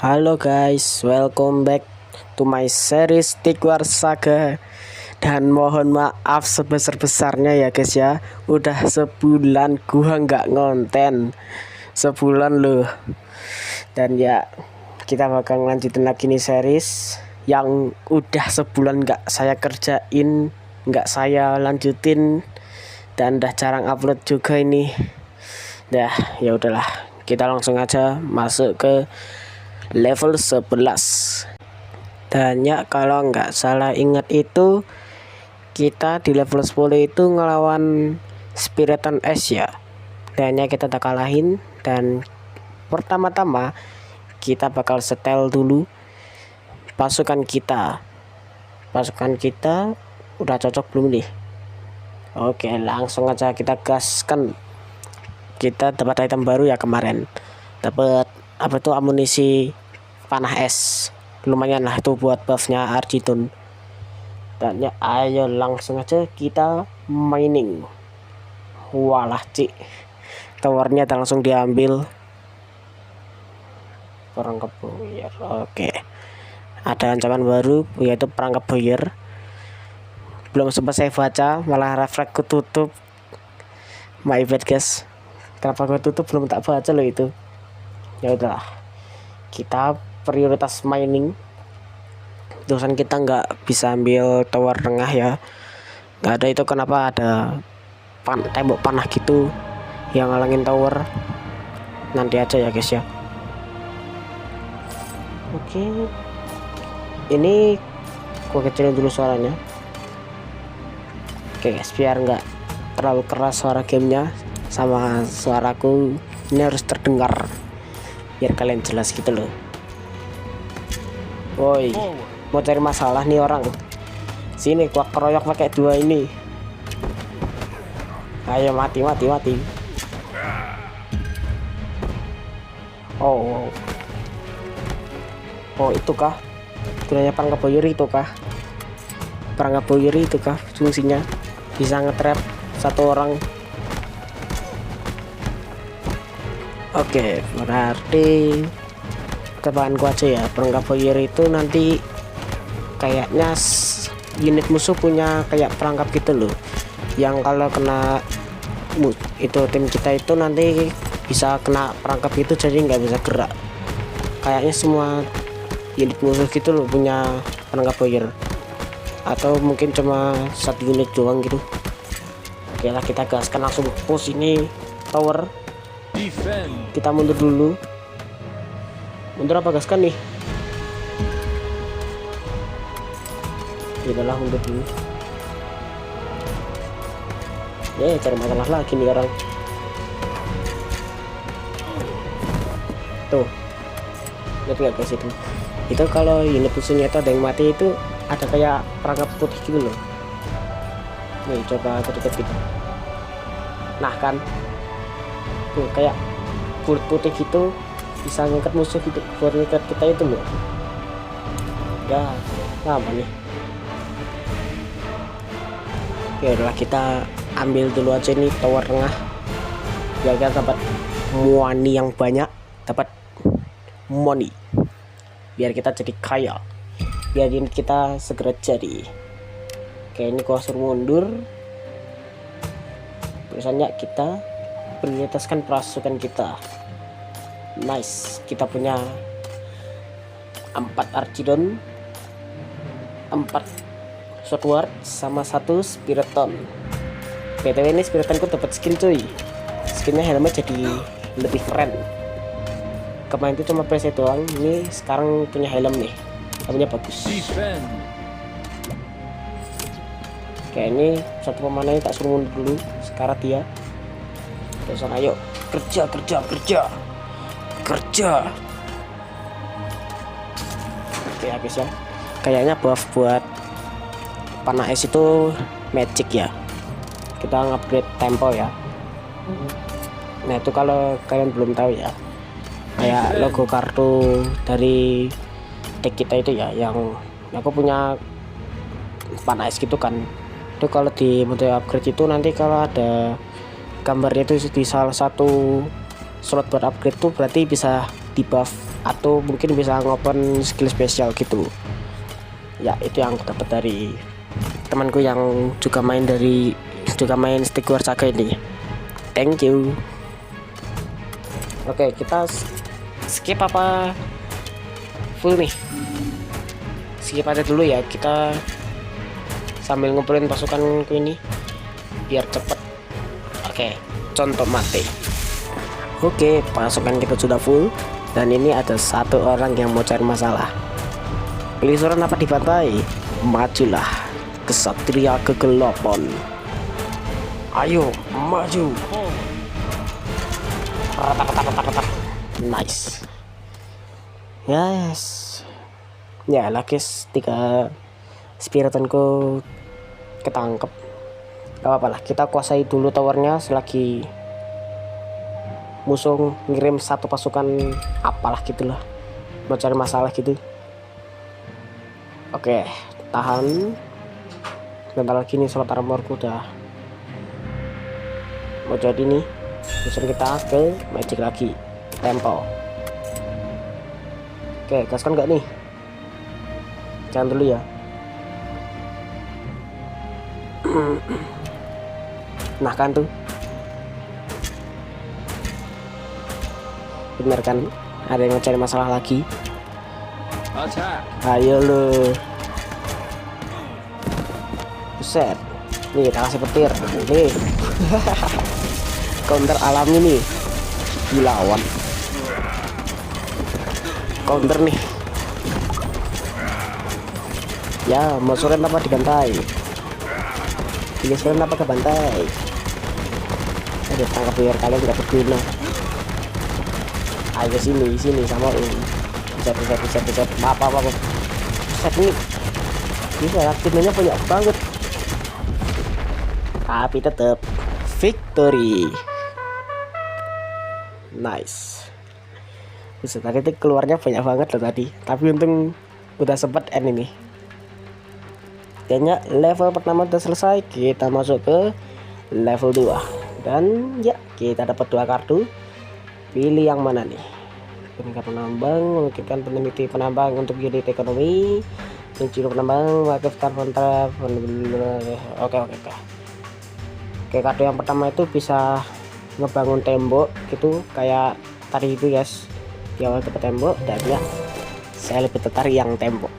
Halo guys, welcome back to my series Tick War Saga. Dan mohon maaf sebesar-besarnya ya guys ya, udah sebulan gua nggak ngonten, sebulan loh. Dan ya kita bakal lanjutin lagi nih series yang udah sebulan nggak saya kerjain, nggak saya lanjutin, dan udah jarang upload juga ini. Dah ya udahlah, kita langsung aja masuk ke level 11. Dan ya kalau nggak salah ingat itu kita di level 10 itu ngelawan Spiriton S ya. Dan ya kita tak kalahin. Dan pertama-tama kita bakal setel dulu pasukan kita. Pasukan kita udah cocok belum nih? Oke, langsung aja kita gaskan. Kita dapat item baru ya kemarin. Dapat apa tuh, amunisi panah es, lumayan lah itu buat buffnya Arjitun. Dan ya ayo langsung aja kita mining. Walah cik, towernya langsung diambil perangkap boyer. Oke, ada ancaman baru yaitu perangkap boyer. Belum sempat saya baca malah refleks ketutup. My bad guys, kenapa gue tutup belum tak baca loh itu. Ya udahlah, kita prioritas mining. Terusan kita nggak bisa ambil tower tengah ya, nggak ada itu. Kenapa ada tembok panah gitu yang ngalangin tower? Nanti aja ya guys ya. Oke, ini gua kecilin dulu suaranya. Oke guys, biar nggak terlalu keras suara gamenya sama suaraku, ini harus terdengar biar kalian jelas gitu loh. Woi, mau cari masalah nih orang. Sini gua keroyok pakai dua ini. Ayo mati. Oh, itu kah gunanya perangkap boyer itu kah? Perangkap boyer itu kah fungsinya? Bisa nge-trap satu orang. Oke, berarti tebakanku aja ya, perangkap boyer itu nanti kayaknya unit musuh punya kayak perangkap gitu loh, yang kalau kena itu tim kita itu nanti bisa kena perangkap itu, jadi nggak bisa gerak. Kayaknya semua unit musuh gitu loh punya perangkap boyer, atau mungkin cuma satu unit doang gitu. Oke lah, kita gaskan langsung push ini tower. Kita mundur dulu. Mundur apa gaskan nih? Yaudahlah, mundur dulu. Ya cari masalah lagi nih orang. Tuh, lihat nggak guys itu? Itu kalau unit musuhnya itu ada yang mati itu ada kayak perangkap putih gitu loh. Nih coba deket gitu. Nah kan, tuh kayak kulit putih gitu, bisa ngikat musuh gitu, buat ngikat kita itu loh. Ya, apa nih? Oke, udah kita ambil dulu aja nih tower tengah. Biar kita dapat money yang banyak, dapat money. Biar kita jadi kaya. Biar ini kita segera jadi. Oke, ini gua suruh mundur. Biasanya kita prioritaskan pasukan kita. Nice, kita punya 4 Archidon, 4 Swordward, sama 1 Spiriton. BTW ini Spiritonku dapat skin cuy. Skinnya helmnya jadi lebih keren. Kemarin itu cuma preset doang, ini sekarang punya helm nih, helmnya bagus. Kayak ini satu pemanah tak suruh mundur dulu. Sekarang dia terus, ayo kerja. Oke habis ya. Kayaknya buff buat panah es itu magic ya. Kita ngupgrade tempo ya. Nah itu kalau kalian belum tahu ya, kayak logo kartu dari deck kita itu ya, yang aku punya panah es gitu kan. Itu kalau di mode upgrade itu nanti kalau ada gambarnya itu di salah satu slot buat upgrade tuh berarti bisa di buff atau mungkin bisa ngopen skill spesial gitu ya. Itu yang aku dapat dari temanku yang juga main Stick War Saga ini. Thank you. Oke, kita skip apa full nih? Skip aja dulu ya, kita sambil ngumpulin pasukanku ini biar cepet. Oke, contoh mati. Oke, pasukan kita sudah full dan ini ada satu orang yang mau cari masalah. Pilih suara apa dibantai? Majulah kesatria kegelapan. Ayo maju. Nice. Yes. Ya lah guys, 3 spiritanku ketangkep. Gak apa-apa lah, kita kuasai dulu towernya selagi musuh ngirim satu pasukan apalah gitulah, mau cari masalah gitu. Oke, tahan. Bentar lagi nih slot armorku udah mau jadi nih. Musuh kita ke magic lagi, tempo. Oke, gaskan nggak nih? Jangan dulu ya. Nah kan tuh, bener kan, ada yang mencari masalah lagi. Ayo lo, buset, nih kita kasih petir nih. Counter alami nih dilawan, counter nih ya. Mau suren apa dibantai? Pilih suren apa ke bantai? Aduh, tangkap biar kalian tidak berguna. Ayo sini sama ini. Bisa apa set nih. Bisa aktifnya banyak banget, tapi tetap victory. Nice. Bisa tadi tuh keluarnya banyak banget loh tadi, tapi untung udah sempet end ini. Kayaknya level pertama udah selesai, kita masuk ke level 2 dan ya kita dapat 2 kartu. Pilih yang mana nih? Peningkat penambang, memikirkan peneliti penambang untuk unit ekonomi, mencuri penambang, mengaktifkan kontrak. Oke. Oke, kartu yang pertama itu bisa ngebangun tembok gitu kayak tadi itu guys, di awal dapat tembok. Dan ya, saya lebih tertarik yang tembok.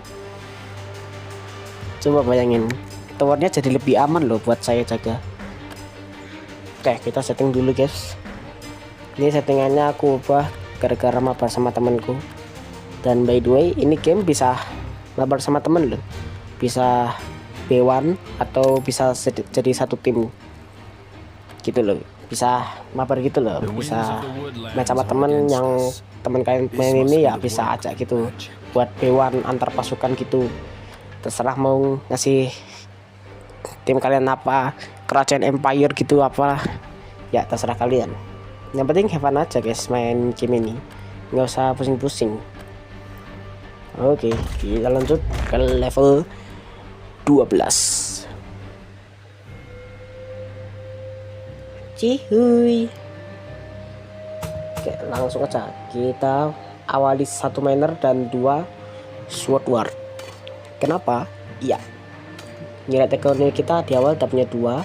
Coba bayangin, towernya jadi lebih aman loh buat saya jaga. Oke, kita setting dulu guys. Ini settingannya aku ubah gara-gara mabar sama temanku. Dan by the way, ini game bisa mabar sama temen loh, bisa B1 atau bisa jadi satu tim gitu loh, bisa mabar gitu loh, bisa main sama temen yang temen kalian main ini ya, bisa ajak gitu buat B1 antar pasukan gitu. Terserah mau ngasih tim kalian apa, kerajaan empire gitu apa ya, terserah kalian. Yang penting have fun aja guys main game ini, nggak usah pusing-pusing. Oke, kita lanjut ke level 12. Cihuy. Oke, langsung aja kita awali 1 miner dan 2 sword ward. Kenapa? Iya, nilai ekonomi kita di awal punya 2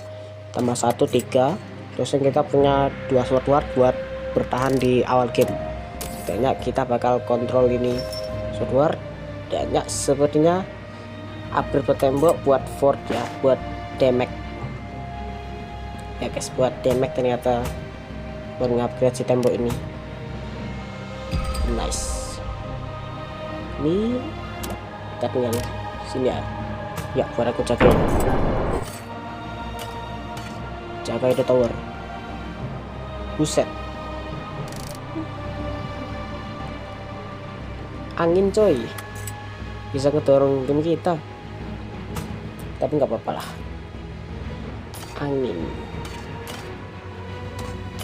tambah 1 3. Terus kita punya 2 sword ward buat bertahan di awal game. Kayaknya kita bakal kontrol ini sword ward. Dan ya, sepertinya upgrade buat tembok buat fort ya, buat damage ya guys, buat damage ternyata buat ngupgrade si tembok ini. Nice. Ini kita tinggal sini ya buat aku jaga itu tower. Buset, angin coy, bisa ngedorong tim kita, tapi nggak apa-apa lah, angin.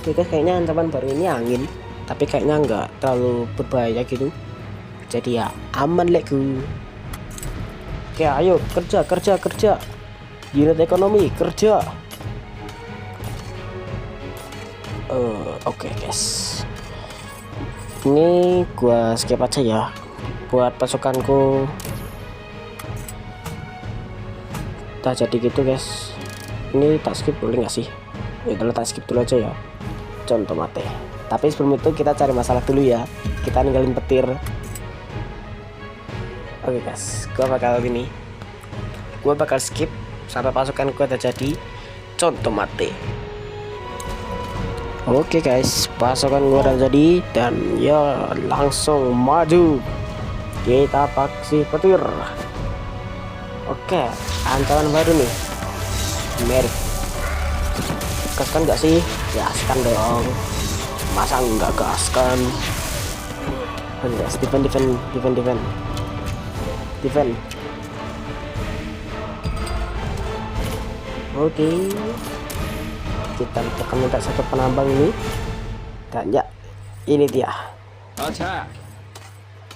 Kita kayaknya ancaman baru ini angin, tapi kayaknya nggak terlalu berbahaya gitu, jadi ya aman legu. Oke, ayo kerja unit ekonomi kerja. Oke guys, Ini gua skip aja ya buat pasukanku. Udah jadi gitu guys. Ini tak skip boleh nggak sih? Ya udah tak skip dulu aja ya. Contoh mate. Tapi sebelum itu kita cari masalah dulu ya. Kita ninggalin petir. Oke guys, gua bakal skip sampai pasukan gua udah jadi. Contoh mate. Oke guys, pasukan gua udah jadi dan ya langsung maju. Kita pakai petir. Oke, ancaman baru nih. Merit. Gaskan nggak sih? Gaskan dong. Masa nggak gaskan? Guys, defend. Oke. Kita tekan minta satu penambang ini. Dan ya, ini dia.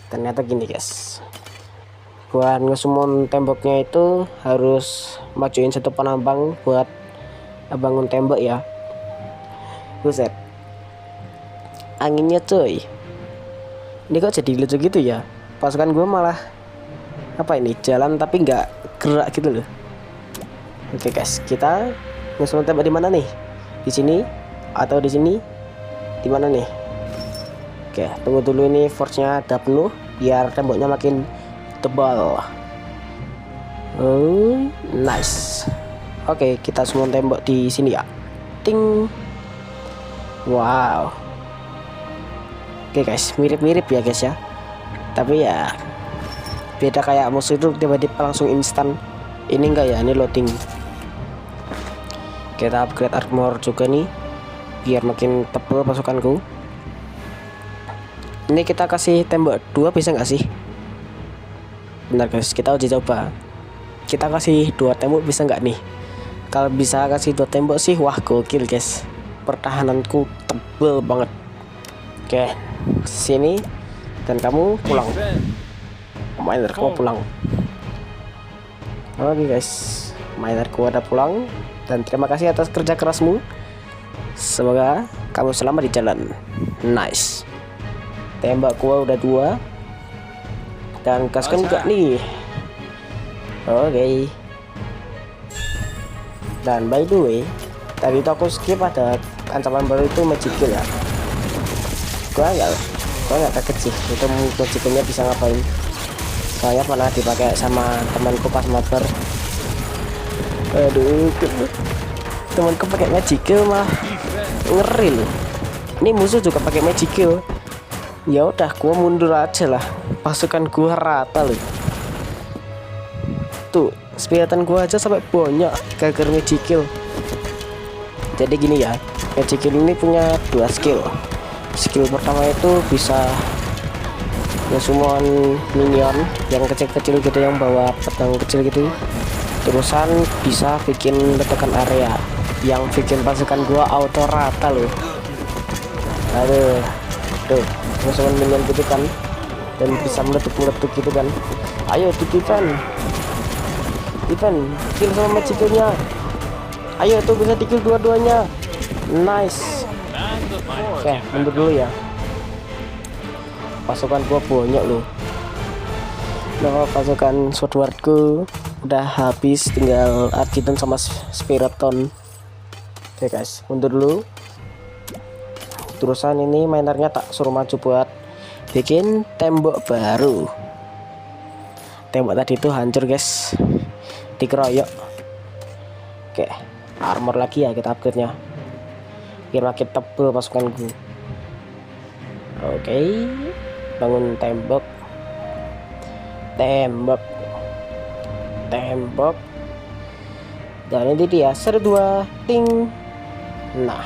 Ternyata gini guys. Buat ngesummon temboknya itu harus majuin satu penambang buat bangun tembok ya. Buset, anginnya cuy, ini kok jadi lucu gitu ya. Pasukan gue malah apa ini, jalan tapi nggak gerak gitu loh. Oke guys, kita ngesummon tembok di mana nih? Di sini atau di sini? Di mana nih? Oke, tunggu dulu ini force-nya ada penuh biar temboknya makin tebal. Oh, nice. Oke, kita semua tembok di sini ya. Ting. Wow. Oke guys, mirip-mirip ya guys ya. Tapi ya beda, kayak musuh itu tiba-tiba langsung instan. Ini enggak ya, ini loading. Kita upgrade armor juga nih biar makin tebal pasukanku. Ini kita kasih tembok 2 bisa nggak sih? Bentar guys, kita uji coba. Kita kasih 2 tembok bisa nggak nih? Kalau bisa kasih 2 tembok sih, wah gokil guys. Pertahananku tebel banget. Oke, sini dan kamu pulang. Miner kamu pulang. Oke guys, minerku ada pulang dan terima kasih atas kerja kerasmu. Semoga kamu selamat di jalan. Nice. Tembak gua udah 2. Dan gaskan juga nih. Oke. Dan by the way, tadi itu aku skip ada ancaman baru itu magic kill ya. Gua nggak kaget sih itu magic killnya bisa ngapain. Soalnya pernah dipakai sama temanku pas mabar. Aduh, temanku pakai magic kill mah ngeri loh. Ini musuh juga pakai magic kill. Ya udah, gua mundur aja lah. Pasukan gua rata loh. Tuh, spiritan gua aja sampai banyak gara-gara magic kill. Jadi gini ya, magic kill ini punya 2 skill. Skill pertama itu bisa ngesummon minion yang kecil-kecil gitu, yang bawa pedang kecil gitu. Terusan bisa bikin ledakan area yang bikin pasukan gua auto rata loh. Aduh, tuh ngesummon minion gitu kan, dan bisa meletup gitu kan. Ayo defend kill sama magic kill-nya. Ayo tuh bisa di-kill dua-duanya. Nice. Oke, mundur dulu ya. Pasukan gua banyak loh. Nah, pasukan swordwardku udah habis, tinggal Argidon sama Spiriton. Oke guys, mundur dulu. Terusan ini minernya tak suruh maju buat bikin tembok baru. Tembok tadi itu hancur guys, dikeroyok. Oke, armor lagi ya kita upgrade nya biar makin tebel pasukanku. Oke, bangun tembok. Dan ini dia seru 2 ting. Nah,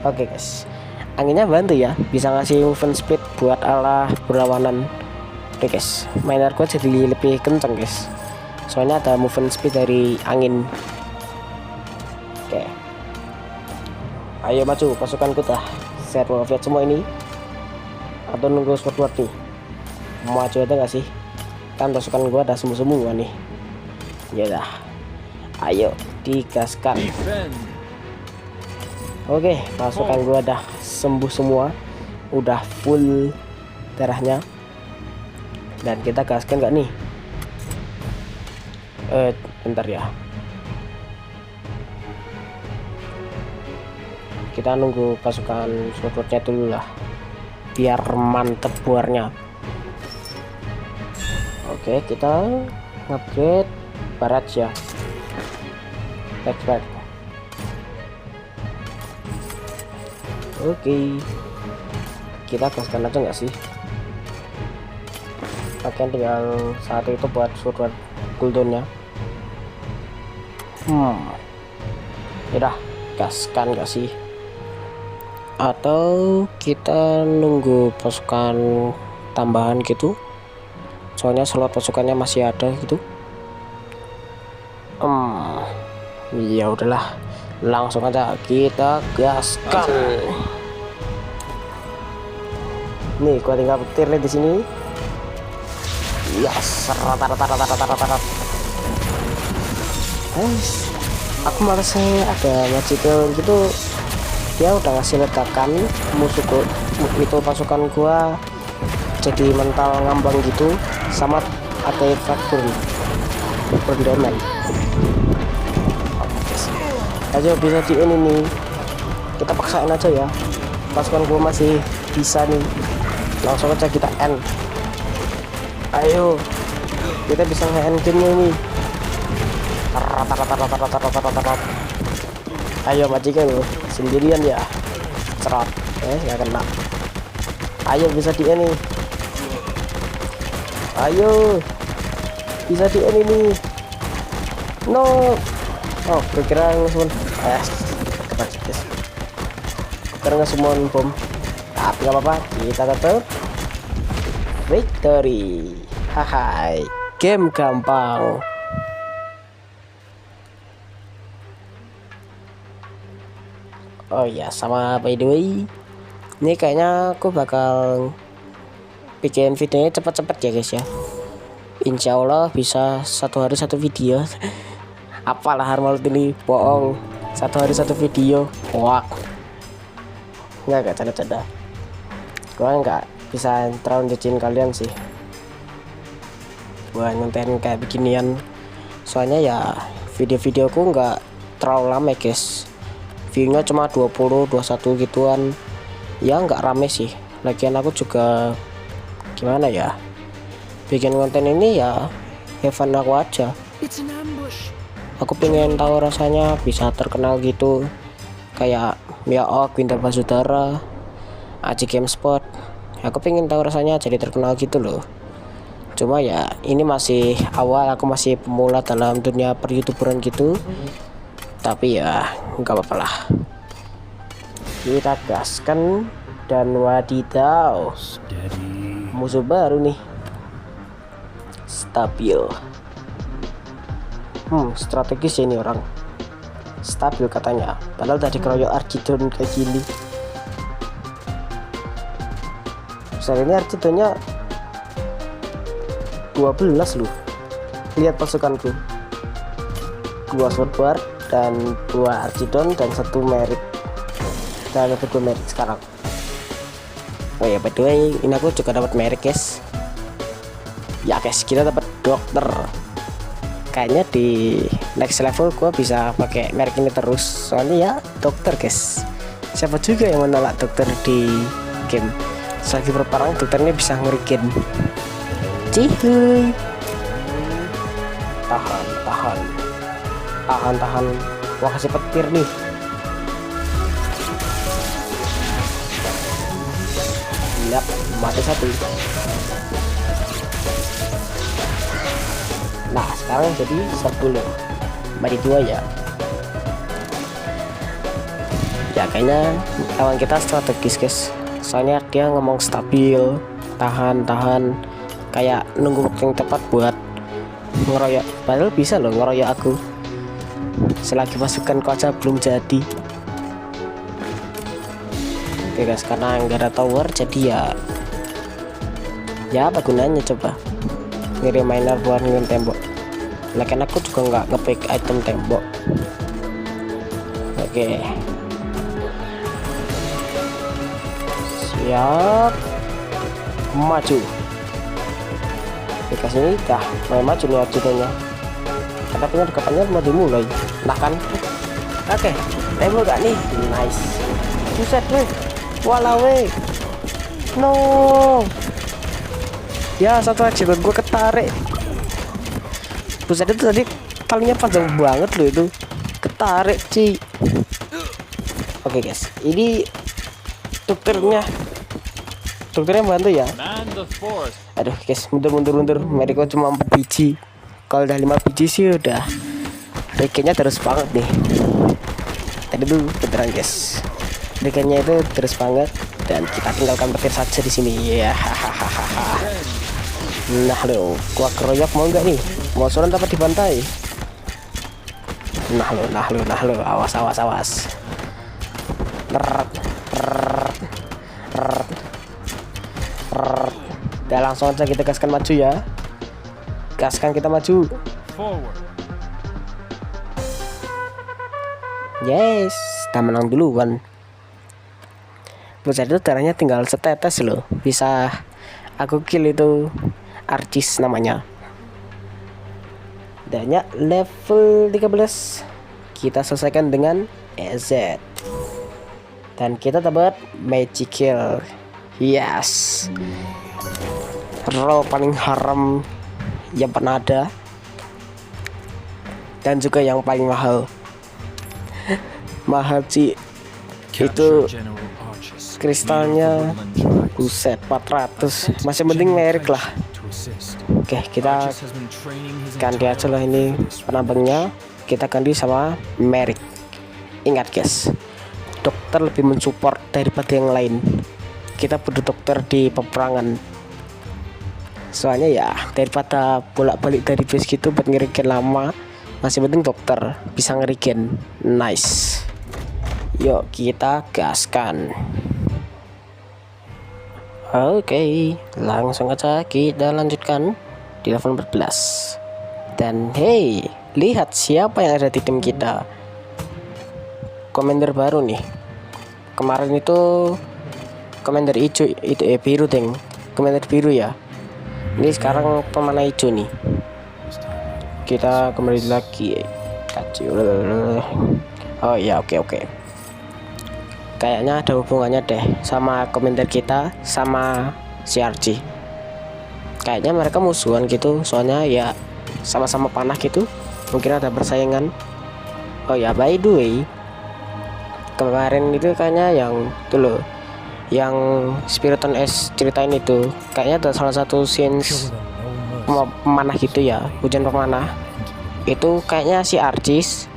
oke guys, anginnya bantu ya, bisa ngasih movement speed buat arah berlawanan. Oke guys, minerku jadi lebih kenceng guys, soalnya ada movement speed dari angin. Oke, ayo maju pasukanku dah. Set wildfire semua ini atau nunggu swordward nih? Maju aja nggak sih? Kan pasukan gua ada semua nih. Ya dah, ayo digaskan. Oke, pasukan gua udah sembuh semua, udah full darahnya. Dan kita gaskan nggak nih? Bentar ya. Kita nunggu pasukan surutnya dulu lah, biar mantep buarnya. Oke, kita upgrade barat ya. Back. Oke, kita gaskan aja nggak sih? Pakai tinggal satu itu buat surut cooldownnya. Udah gaskan nggak sih? Atau kita nunggu pasukan tambahan gitu? Soalnya slot pasukannya masih ada gitu. Ya udahlah, langsung aja kita gaskan. Nih, gua tinggal petir di sini. Ya, serat. Aku malas ada magical gitu. Dia udah ngasih ledakan musuhku itu, pasukan gua jadi mental ngambang gitu, sama ada efek burn damage. Ayo bisa di ini nih, kita paksain aja ya, pasukan gua masih bisa nih, langsung aja kita end. Ayo, kita bisa nge-end gamenya ini. Ayo majikan lo sendirian ya, serot, nggak kena. Ayo bisa di ini, ayo bisa di ini. No, oh kira-kira ngesumun, kira ngesumun bom, tapi nggak apa-apa, kita tetap victory. Hai, game gampang. Oh ya, sama by the way, ini kayaknya aku bakal bikin videonya cepet-cepet ya guys ya. Insya Allah bisa satu hari satu video. Apalah Harmalut ini bohong, satu hari satu video. Wah, nggak canda-canda. Gua nggak bisa terlalu jajan kalian sih buat ngonten kayak beginian. Soalnya ya video-videoku nggak terlalu lama guys, viewnya cuma 20-21 gituan ya, nggak rame sih. Lagian aku juga gimana ya, bikin konten ini ya have fun aku aja. Aku pengen tahu rasanya bisa terkenal gitu, kayak Miaok, Winter Basudara, Aji Gamespot. Aku pengen tahu rasanya jadi terkenal gitu loh. Cuma ya ini masih awal, aku masih pemula dalam dunia per youtuberan gitu. Tapi ya nggak apa-apa lah, kita gaskan. Dan wadidaw, musuh baru nih, stabil. Strategis ini orang, stabil katanya, padahal tadi keroyok Archidon kayak gini. Saat ini Archidonnya 12 loh, lihat pasukanku, 2 swordbar dan 2 Archidon dan 1 merit, dan ada 2 merit sekarang. Oh ya, by the way, ini aku juga dapat merit guys. Ya guys, kita dapat dokter. Kayaknya di next level gua bisa pakai merek ini terus, soalnya ya dokter guys. Siapa juga yang menolak dokter di game? Selagi berperang dokternya bisa ngerikin. Cihuy, tahan. Wah, kasih petir nih. Lihat, mati 1. Nah sekarang jadi 10, mati 2 ya. Ya kayaknya lawan kita strategis guys, soalnya dia ngomong stabil, tahan, kayak nunggu waktu yang tepat buat ngeroyok. Padahal bisa loh ngeroyok aku selagi pasukanku aja belum jadi. Oke guys, karena nggak ada tower jadi ya apa gunanya coba ngirim miner buat ngirim tembok. Lagian aku juga nggak ngepick item tembok. Oke, Ya, maju. Dikasih ini dah mulai maju nih ajudannya. Karena punya dekatannya mau dimulai. Nah kan. Oke, tembak gak nih? Nice. Buset weh. Walah weh. No. Ya satu aja gue ketarik. Buset itu tadi talinya panjang banget loh itu. Ketarik Ci. Oke guys, ini dokternya bantu ya. Aduh guys, mundur. Mereka cuma 4 biji. Kalau udah 5 biji sih udah regennya terus banget nih. Tadi tuh beneran guys, regennya itu terus banget. Dan kita tinggalkan petir saja di sini ya. Nah lo, gua keroyok mau nggak nih? Mau suran dapat dibantai? Nah lo, awas. Udah langsung aja kita gaskan maju ya. Gaskan kita maju. Yes, kita menang duluan. Buset itu darahnya tinggal setetes loh. Bisa aku kill itu Arcis namanya. Darahnya level 13. Kita selesaikan dengan EZ. Dan kita dapat magic kill. Yes. Roll paling haram yang pernah ada. Dan juga yang paling mahal. Mahal sih. Itu kristalnya buset 400. Masih mending merek lah. Oke, kita ganti aja lah ini penambangnya. Kita ganti sama merek. Ingat guys, dokter lebih mensupport daripada yang lain. Kita butuh dokter di peperangan. Soalnya ya daripada bolak-balik dari base gitu buat ngerigen lama, masih penting dokter bisa ngerigen. Nice. Yuk kita gaskan. Oke, langsung aja kita lanjutkan di level 14. Dan hey, lihat siapa yang ada di tim kita. Komander baru nih. Kemarin itu komander hijau, itu biru deng. Komander biru ya. Ini sekarang pemana hijau nih. Kita kembali lagi. Oh ya, oke. Kayaknya ada hubungannya deh sama komentar kita sama si Archie. Kayaknya mereka musuhan gitu, soalnya ya sama-sama panah gitu. Mungkin ada persaingan. Oh ya, by the way, kemarin itu kayaknya yang itu loh, yang Spiriton S ceritain itu, kayaknya ada salah satu scenes pemanah gitu ya, hujan pemanah. Itu kayaknya si Archie.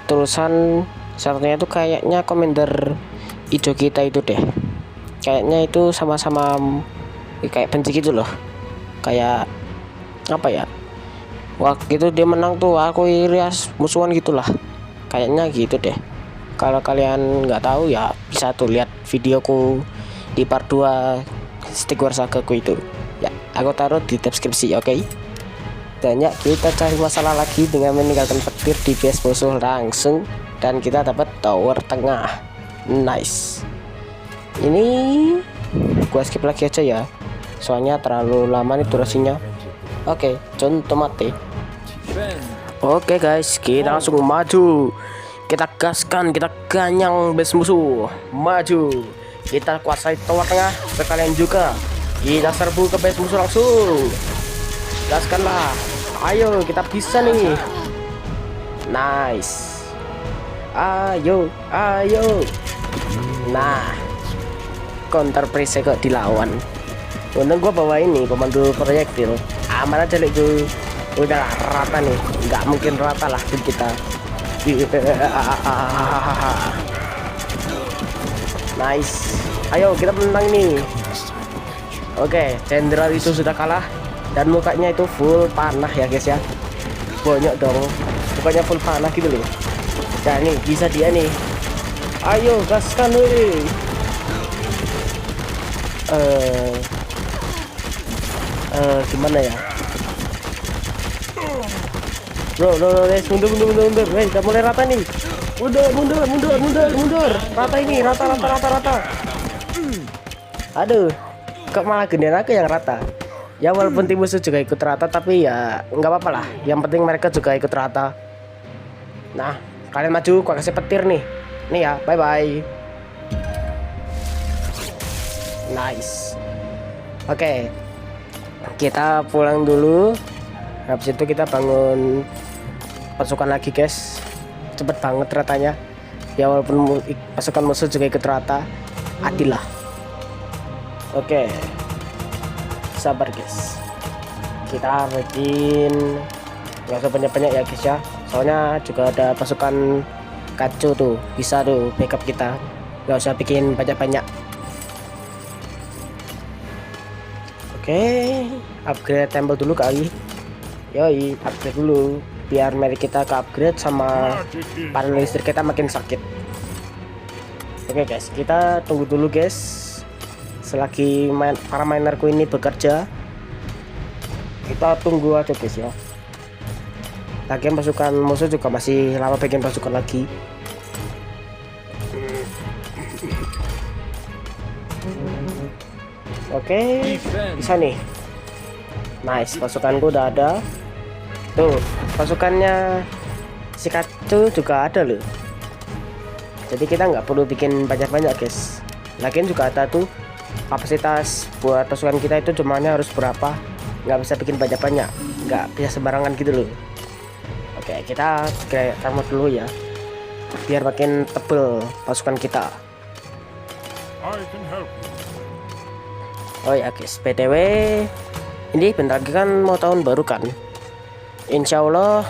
Terusan satunya itu kayaknya komander hijau kita itu deh. Kayaknya itu sama-sama kayak benci gitu loh. Kayak apa ya? Waktu itu dia menang tuh aku irias musuhan gitulah. Kayaknya gitu deh. Kalau kalian nggak tahu ya bisa tuh lihat videoku di part 2 Stick War Saga ku itu. Ya, aku taruh di deskripsi, oke? Dan ya kita cari masalah lagi dengan meninggalkan petir di base musuh langsung. Dan kita dapat tower tengah. Nice. Ini gua skip lagi aja ya, soalnya terlalu lama nih durasinya. Oke, contoh mati. Oke guys, kita langsung maju. Kita gaskan, kita ganyang base musuh. Maju. Kita kuasai tower tengah. Sekalian juga kita serbu ke base musuh langsung. Gaskanlah. Ayo, kita bisa nih. Nice. Ayo. Nah, counter press kok dilawan. Untung gua bawa ini pemandu proyektil. Aman aja itu. Udah rata nih, nggak mungkin rata lah tim kita. Nice. Ayo kita menang nih. Oke, jenderal itu sudah kalah dan mukanya itu full panah ya guys ya. Banyak dong, mukanya full panah gitu loh. Nah nih bisa dia nih. Ayo gaskan weh. Gimana ya? Bro, guys, mundur. Weh, udah mulai rata nih. Mundur. Rata ini, rata. Aduh, kok malah ginian aku yang rata. Ya walaupun tim musuh juga ikut rata, tapi ya nggak apa-apa lah. Yang penting mereka juga ikut rata. Nah, kalian maju, gua kasih petir nih. Nih ya, bye bye. Nice. Oke, kita pulang dulu. Habis itu kita bangun pasukan lagi guys. Cepet banget ratanya. Ya walaupun pasukan musuh juga ikut rata, adil lah. Oke, sabar guys. Kita bikin nggak usah banyak-banyak ya guys ya. Soalnya juga ada pasukan kacau tuh, bisa tuh backup kita. Nggak usah bikin banyak-banyak. Oke, upgrade temple dulu kali. Yoi, upgrade dulu biar mari kita ke upgrade sama panel listrik kita makin sakit. Oke guys, kita tunggu dulu guys. Selagi para minerku ini bekerja, kita tunggu aja guys ya. Lagian pasukan musuh juga masih lama bikin pasukan lagi. Oke, bisa nih. Nice, pasukanku udah ada. Tuh, pasukannya si Kacu juga ada loh. Jadi kita nggak perlu bikin banyak-banyak guys. Lagian juga ada tuh kapasitas buat pasukan kita itu jumlahnya harus berapa. Nggak bisa bikin banyak-banyak, nggak bisa sembarangan gitu loh. Oke, kita kayak tamat dulu ya, biar makin tebel pasukan kita. Oh ya guys, BTW ini bentar lagi kan mau tahun baru kan. Insya Allah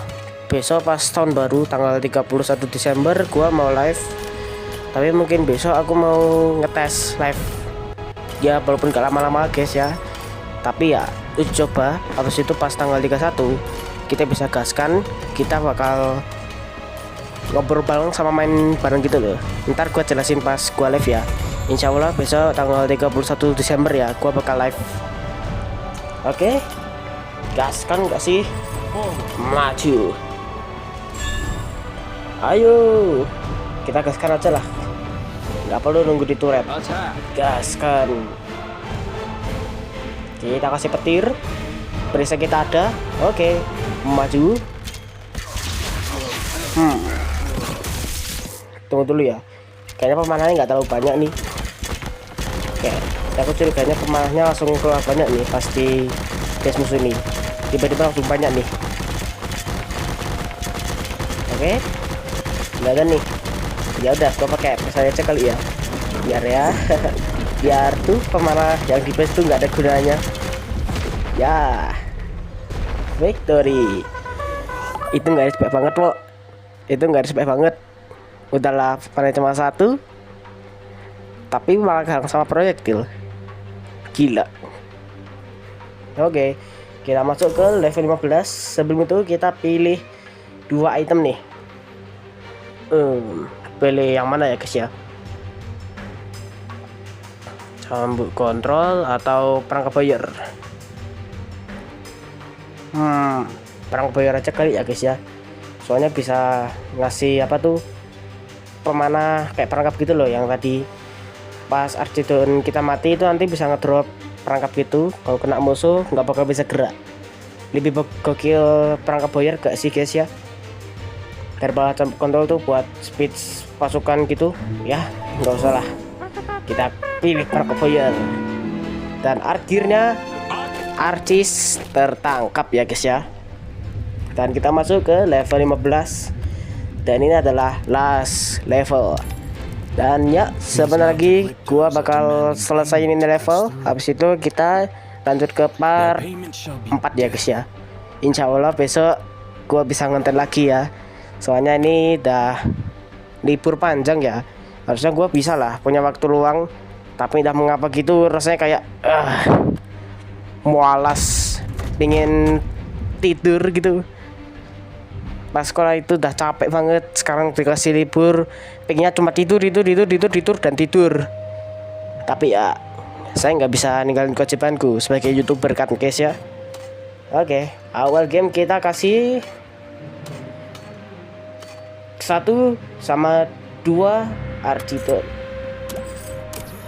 besok pas tahun baru tanggal 31 Desember gua mau live. Tapi mungkin besok aku mau ngetes live ya, walaupun gak lama-lama guys ya. Tapi ya uji coba. Habis itu pas tanggal 31 kita bisa gaskan, kita bakal ngobrol bareng sama main bareng gitu loh. Ntar gua jelasin pas gua live ya. Insya Allah besok tanggal 31 Desember ya gua bakal live. Oke, gaskan gak sih? Maju, ayo kita gaskan aja lah, nggak perlu nunggu di turret. Gaskan, kita kasih petir, perisai kita ada. Oke, maju. Tunggu dulu ya, kayaknya pemanahnya nggak terlalu banyak nih. Oke, aku curiganya pemanahnya langsung keluar banyak nih pasti guys musuh ini. Tiba-tiba langsung banyak nih. Oke, nggak ada nih. Ya udah, gua pakai perisai aja kali ya, biar ya biar tuh pemanah yang di base tuh nggak ada gunanya ya. Victory. Itu nggak respect banget loh, itu nggak respect banget. Udahlah, panah cuma satu tapi malah kalah sama proyektil, gila. Oke, kita masuk ke level 15. Sebelum itu kita pilih 2 item nih. Pilih yang mana ya guys ya? Cambuk kontrol atau perangkap boyer? Perangkap boyer aja kali ya guys ya. Soalnya bisa ngasih apa tuh, pemanah kayak perangkap gitu loh. Yang tadi pas Archidon kita mati itu nanti bisa ngedrop perangkap gitu. Kalau kena musuh nggak bakal bisa gerak. Lebih gokil perangkap boyer gak sih guys ya? Herbal kontrol tuh buat speed pasukan gitu ya, nggak usah lah. Kita pilih perangkap boyer dan akhirnya Arcis tertangkap ya guys ya. Dan kita masuk ke level 15 dan ini adalah last level. Dan ya sebentar lagi gua bakal selesai ini level. Habis itu kita lanjut ke part 4 ya guys ya. Insya Allah besok gua bisa ngonten lagi ya. Soalnya ini udah libur panjang ya. Harusnya gua bisa lah punya waktu luang. Tapi udah mengapa gitu rasanya kayak mualas, pengen tidur gitu. Pas sekolah itu udah capek banget. Sekarang dikasih libur, pengennya cuma tidur dan tidur. Tapi ya saya nggak bisa ninggalin kewajibanku sebagai YouTuber kan guys ya. Oke, awal game kita kasih 1 sama 2 Archidon.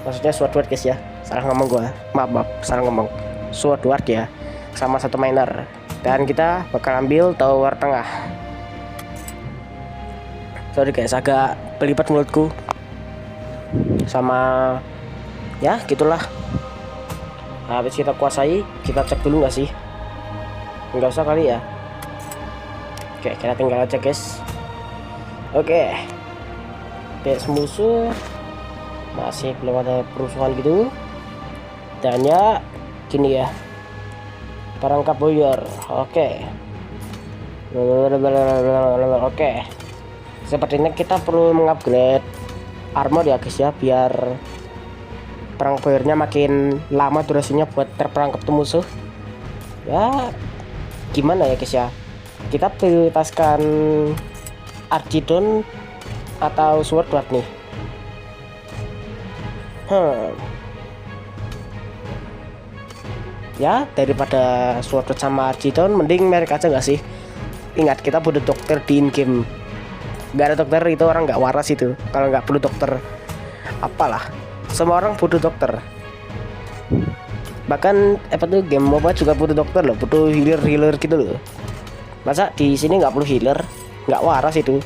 Maksudnya Swordward guys ya, salah ngomong gua, maaf salah ngomong. Swordward ya, sama satu miner. Dan kita bakal ambil tower tengah. Sorry guys, agak belibet mulutku. Sama ya gitulah. Habis kita kuasai, kita cek dulu nggak sih? Nggak usah kali ya. Oke, kita tinggal aja guys. Oke, base musuh masih belum ada perusuhan gitu. Dan ya gini ya, perangkap warrior. Oke. Oke, sepertinya kita perlu mengupgrade armor ya guys ya, biar perang warriornya makin lama durasinya buat terperangkap tuh musuh. Ya gimana ya guys ya, kita prioritaskan Archidon atau Swordward nih. Ya daripada Swordward sama Archidon, mending merek aja nggak sih? Ingat, kita butuh dokter di in game. Nggak ada dokter itu orang nggak waras itu. Kalau nggak perlu dokter, apalah, semua orang butuh dokter. Bahkan apa tuh, game MOBA juga butuh dokter loh, butuh healer gitu loh. Masa di sini nggak perlu healer? Nggak waras itu.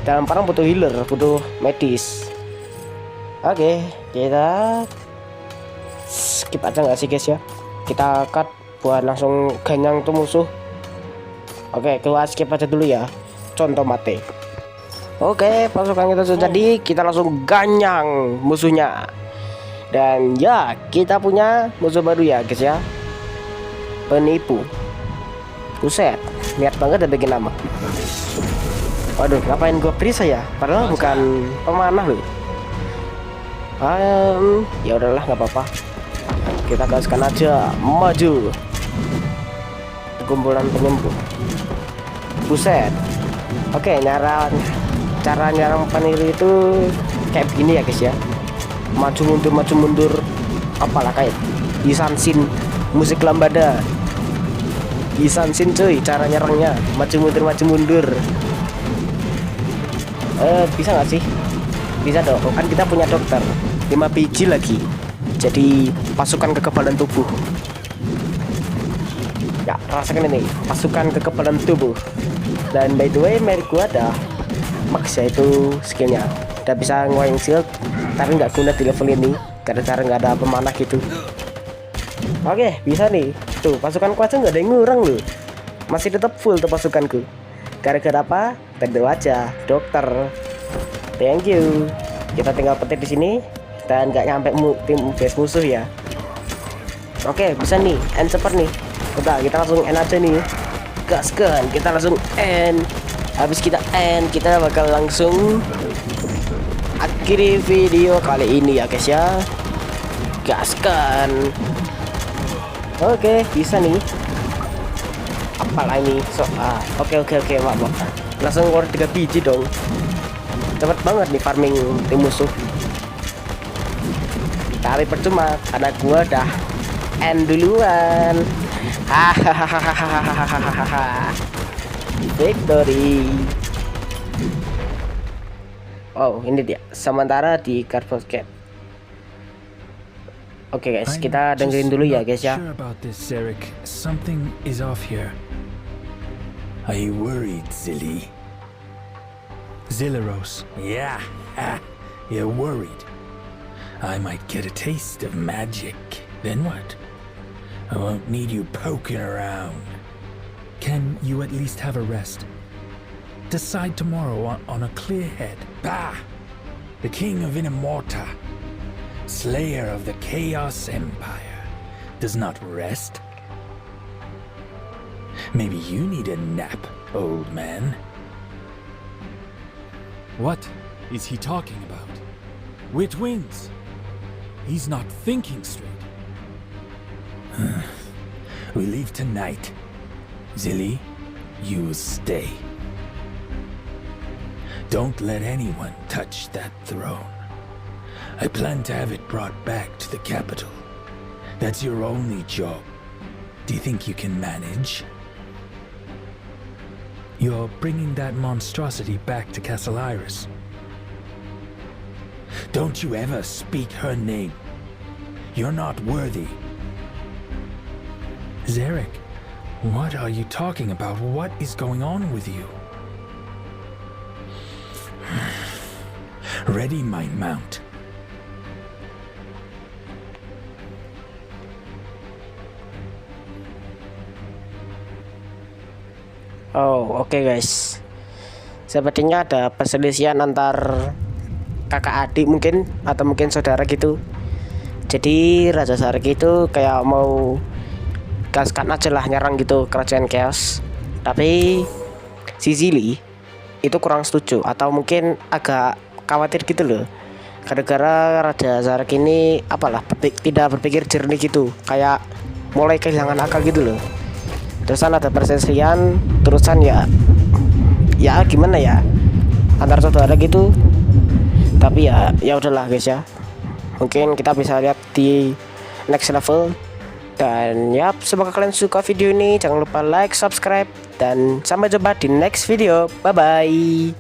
Dalam perang butuh healer, butuh medis. Oke, kita skip aja nggak sih guys ya? Kita cut buat langsung ganyang tuh musuh. Oke, kita skip aja dulu ya. Contoh mate. Oke, pasukan kita sudah jadi, kita langsung ganyang musuhnya. Dan ya, kita punya musuh baru ya guys ya. Penipu. Buset, niat banget udah bikin nama. Waduh, ngapain gua perisa ya? Padahal bukan pemanah loh. Ya udahlah, nggak apa-apa. Kita gaskan aja, maju. Kumpulan penyembuh. Buset. Oke, cara nyerang peniru itu kayak begini ya guys ya. Maju mundur, apalah kayak Isansin, musik lambada. Isansin cuy, cara nyerangnya maju mundur. Bisa nggak sih? Bisa dong, kan kita punya dokter 5 biji lagi, jadi pasukan kekebalan tubuh. Ya, rasakan ini, pasukan kekebalan tubuh. Dan by the way, merek gua ada max, yaitu skillnya udah bisa ngeluarin shield, tapi nggak guna di level ini gara-gara nggak ada pemanah gitu. Oke, bisa nih. Tuh, pasukanku aja nggak ada yang ngurang loh, masih tetap full tuh pasukanku. Gara-gara apa? Tentu aja dokter. Thank you. Kita tinggal petik di sini dan nggak nyampe tim base musuh ya. Oke, bisa nih end cepat nih. Udah, kita langsung end aja nih. Gaskan, kita langsung end. Habis kita end, kita bakal langsung akhiri video kali ini ya guys ya. Gaskan. Oke, bisa nih. Apalah ini? Oke, maaf. Langsung keluar 3 biji dong. Cepet banget nih farming tim musuh. Tapi percuma karena gua dah end duluan. Hahaha. Victory. Oh, ini dia. Sementara di cardboard cap. Oke guys, kita dengerin dulu ya guys ya. Something is off here. Are you worried, Zilly? Zilleros. Yeah, you're worried. I might get a taste of magic. Then what? I won't need you poking around. Can you at least have a rest? Decide tomorrow on a clear head. Bah! The king of Inamorta, slayer of the Chaos Empire, does not rest. Maybe you need a nap, old man. What is he talking about? Which wings? He's not thinking straight. We leave tonight. Zilly, you stay. Don't let anyone touch that throne. I plan to have it brought back to the capital. That's your only job. Do you think you can manage? You're bringing that monstrosity back to Castle Iris. Don't you ever speak her name You're not worthy. Zarek, what are you talking about? What is going on with you? Ready my mount. Oh, oke guys. Sepertinya ada perselisihan antar kakak adik mungkin, atau mungkin saudara gitu. Jadi Raja Zarek itu kayak mau gaskan aja lah nyerang gitu kerajaan Chaos. Tapi si Zili itu kurang setuju, atau mungkin agak khawatir gitu loh. Gara-gara Raja Zarek ini apalah tidak berpikir jernih gitu, kayak mulai kehilangan akal gitu loh. Terusan ada perselisihan, terusan ya gimana ya antar saudara gitu. Tapi ya udahlah guys ya, mungkin kita bisa lihat di next level. Dan ya, semoga kalian suka video ini. Jangan lupa like, subscribe, dan sampai jumpa di next video. Bye bye.